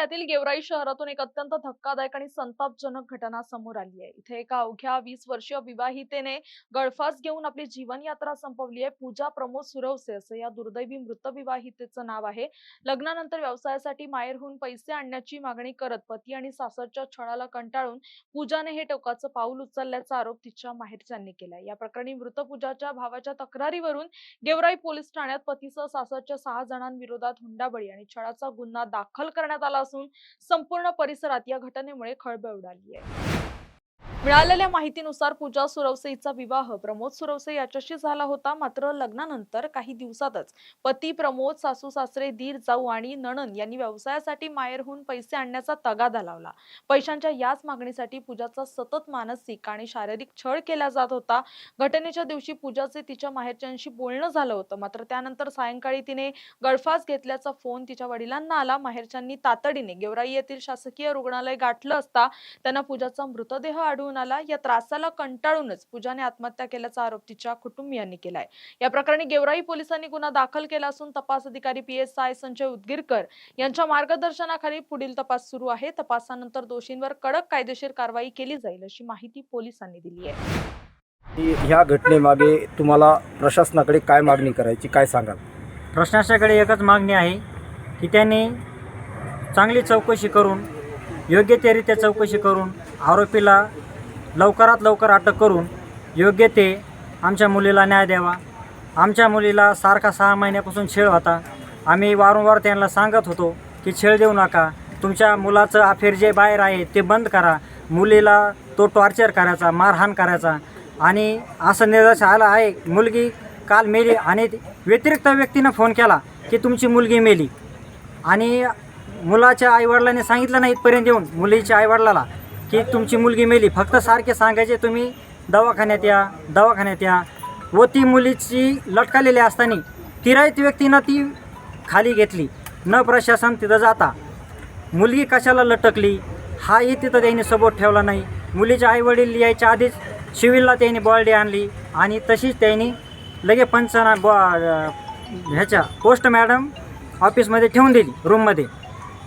जिल्ह्यातील गेवराई शहरातून एक अत्यंत धक्कादायक आणि संतापजनक घटना समोर आली आहे। इथे एका अवघ्या 20 वर्षीय विवाहितेने गळफास घेऊन आपली जीवनयात्रा संपवली आहे। पूजा प्रमोद सुरवसे असं या दुर्दैवी मृत विवाहितेचं नाव आहे। लग्नानंतर व्यवसायासाठी माहेरहून पैसे आणण्याची मागणी करत पती आणि सासरच्या छळाला कंटाळून पूजाने हे टोकाचं पाऊल उचलल्याचा आरोप तिच्या माहेरच्यांनी केलाय। या प्रकरणी मृत पूजाच्या भावाच्या तक्रारीवरून गेवराई पोलीस ठाण्यात पतीसह सासरच्या 6 जणांविरोधात हुंडाबळी आणि छळाचा गुन्हा दाखल करण्यात आला असून संपूर्ण परिसरात या घटनेमुळे खळबळ उडाली आहे। मिळालेल्या माहितीनुसार पूजा सुरवसे हिचा विवाह प्रमोद सुरवसे याच्याशी झाला होता। मात्र लग्नानंतर काही दिवसातच पती प्रमोद, सासू सासरे, दीर जाऊ आणि नणंद यांनी व्यवसायासाठी माहेरहून पैसे आणण्याचा तगादा लावला। पैशांच्या याच मागणीसाठी पूजाचा सतत मानसिक आणि शारीरिक छळ केला जात होता। घटनेच्या दिवशी पूजाचे तिच्या माहेरच्यांशी बोलणं झालं होतं, मात्र त्यानंतर सायंकाळी तिने गळफास घेतल्याचा फोन तिच्या वडिलांना आला। माहेरच्यांनी तातडीने गेवराई येथील शासकीय रुग्णालय गाठलं असता त्यांना पूजाचा मृतदेह आढळून आला। या त्रासाला कंटाळूनच पूजाने आत्महत्या केल्याचा आरोप तिच्या कुटुंबियांनी केलाय। या प्रकरणी गेवराई पोलिसांनी गुन्हा दाखल केला असून तपास अधिकारी PSI संजय उदगीरकर यांच्या मार्गदर्शनाखाली पुढील तपास सुरू आहे। तपासानंतर दोषींवर कडक कायदेशीर कारवाई केली जाईल अशी माहिती पोलिसांनी दिली आहे। ह्या घटनेमागे तुम्हाला प्रशासनाकडे काय मागणी करायची, काय सांगाल? प्रशासनाकडे एकच मागणी आहे की त्यांनी चांगली चौकशी करून, योग्य त्या रीत्या चौकशी करून आरोपीला लवकरात लवकर अटक करून योग्य ते आमच्या मुलीला न्याय द्यावा। आमच्या मुलीला सारखा 6 महिन्यापासून छळ होता। आम्ही वारंवार त्यांना सांगत होतो की छळ देऊ नका, तुमच्या मुलाचं अफेअर जे बाहेर आहे ते बंद करा। मुलीला तो टॉर्चर करायचा, मारहाण करायचा आणि असं निर्देश आला आहे। मुलगी काल मेली आणि व्यतिरिक्त व्यक्तीनं फोन केला की तुमची मुलगी मेली आणि मुलाच्या आईवडिलांनी सांगितलं नाही इथपर्यंत येऊन मुलीच्या आईवडिलाला की तुमची मुलगी मेली। फक्त सारखे सांगायचे तुम्ही दवाखान्यात या, दवाखान्यात या। व ती मुलीची लटकलेली असताना तिराईत व्यक्तीनं ती खाली घेतली, न प्रशासन तिथं जाता। मुलगी कशाला लटकली हाही तिथं त्यांनी सबूत ठेवला नाही। मुलीचे आईवडील यायच्या आधीच सिव्हिलला त्यांनी बॉडी आणली आणि तशीच त्यांनी लगे ह्याच्या पोस्ट मॅडम ऑफिसमध्ये ठेवून दिली रूममध्ये।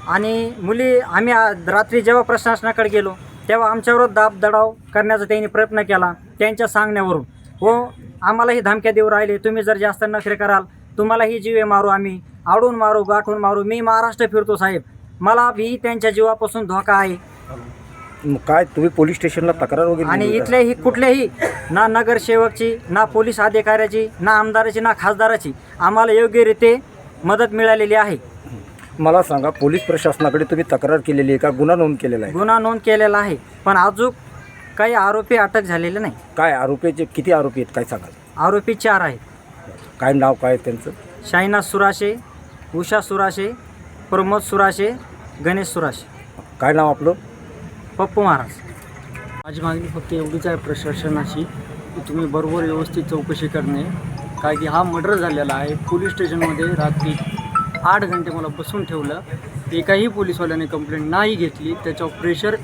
आणि मुली आम्ही रात्री जेव्हा प्रशासनाकडे गेलो तेव्हा आमच्यावर दाब दडाव करण्याचा त्यांनी प्रयत्न केला त्यांच्या सांगण्यावरून। व आम्हालाही धमक्या देऊ राहिले, तुम्ही जर जास्त नखरे कराल तुम्हालाही जीवे मारू, आम्ही आडून मारू, गाठून मारू। मी महाराष्ट्र फिरतो साहेब, मला भी त्यांच्या जीवापासून धोका आहे। काय तुम्ही पोलीस स्टेशनला तक्रार वगैरे आणि दिली का? इथलेही कुठलेही ना नगरसेवकची, ना पोलीस अधिकाऱ्याची, ना आमदाराची, ना खासदाराची आम्हाला योग्यरीत्या मदत मिळालेली आहे। मला सांगा, पोलीस प्रशासनाकडे तुम्ही तक्रार केलेली आहे का, गुन्हा नोंद केलेला आहे? गुन्हा नोंद केलेला आहे, पण अजून काही आरोपी अटक झालेले नाही। काय आरोपीचे किती आरोपी आहेत, काय सांगाल? आरोपी 4 आहेत। काय नाव काय आहे त्यांचं? शाहिनाज सुराशे, उषा सुराशे, प्रमोद सुराशे, गणेश सुराशे। काय नाव आपलं? पप्पू महाराज। माझी मागणी फक्त एवढीच आहे प्रशासनाशी की तुम्ही बरोबर व्यवस्थित चौकशी करणे, काय की हा मर्डर झालेला आहे। पोलीस स्टेशनमध्ये रात्री 8 घंटे मला बसून ठेवलं, एकाही पोलीसवाल्याने कंप्लेंट नाही घेतली। त्याच्यावर प्रेशर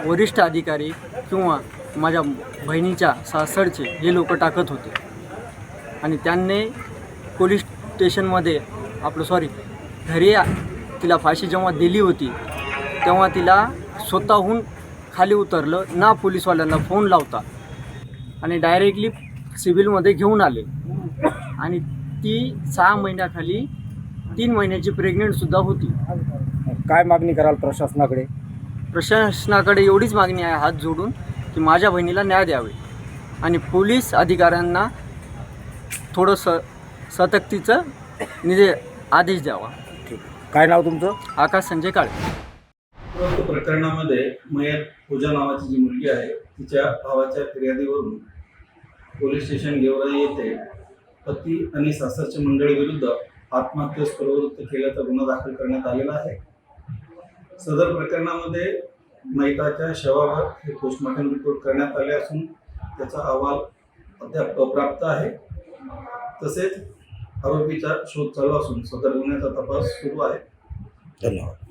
वरिष्ठ अधिकारी किंवा माझ्या बहिणीच्या सासरचे हे लोक टाकत होते आणि त्यांनी पोलीस स्टेशनमध्ये घरी तिला फाशी जेव्हा दिली होती तेव्हा तिला स्वतःहून खाली उतरलं, ना पोलीसवाल्यांना फोन लावता आणि डायरेक्टली सिव्हिलमध्ये घेऊन आले। आणि ती 6 महिन्याखाली 3 महिन्याची प्रेग्नेंटसुद्धा होती। काय मागणी कराल प्रशासनाकडे? प्रशासनाकडे एवढीच मागणी आहे हात जोडून की माझ्या बहिणीला न्याय द्यावे आणि पोलीस अधिकाऱ्यांना थोडंसं सतर्कतेचं आदेश द्यावा। ठीक, काय नाव तुमचं? आकाश संजय काळे। प्रकरणामध्ये मयत पूजा नावाची जी मुलगी आहे तिच्या भावाच्या फिर्यादीवरून पोलीस स्टेशन गेवराई येथे पती आणि सासरच्या मंडळीविरुद्ध आत्महत्येस प्रवृत्त केल्याचा गुन्हा दाखल करण्यात आलेला आहे। सदर प्रकरणामध्ये मयताच्या शवावर हे पोस्टमॉर्टम रिपोर्ट करण्यात आले असून त्याचा अहवाल अद्याप अप्राप्त आहे। तसेच आरोपीचा शोध चालू असून सदर गुन्ह्याचा तपास सुरू आहे। धन्यवाद।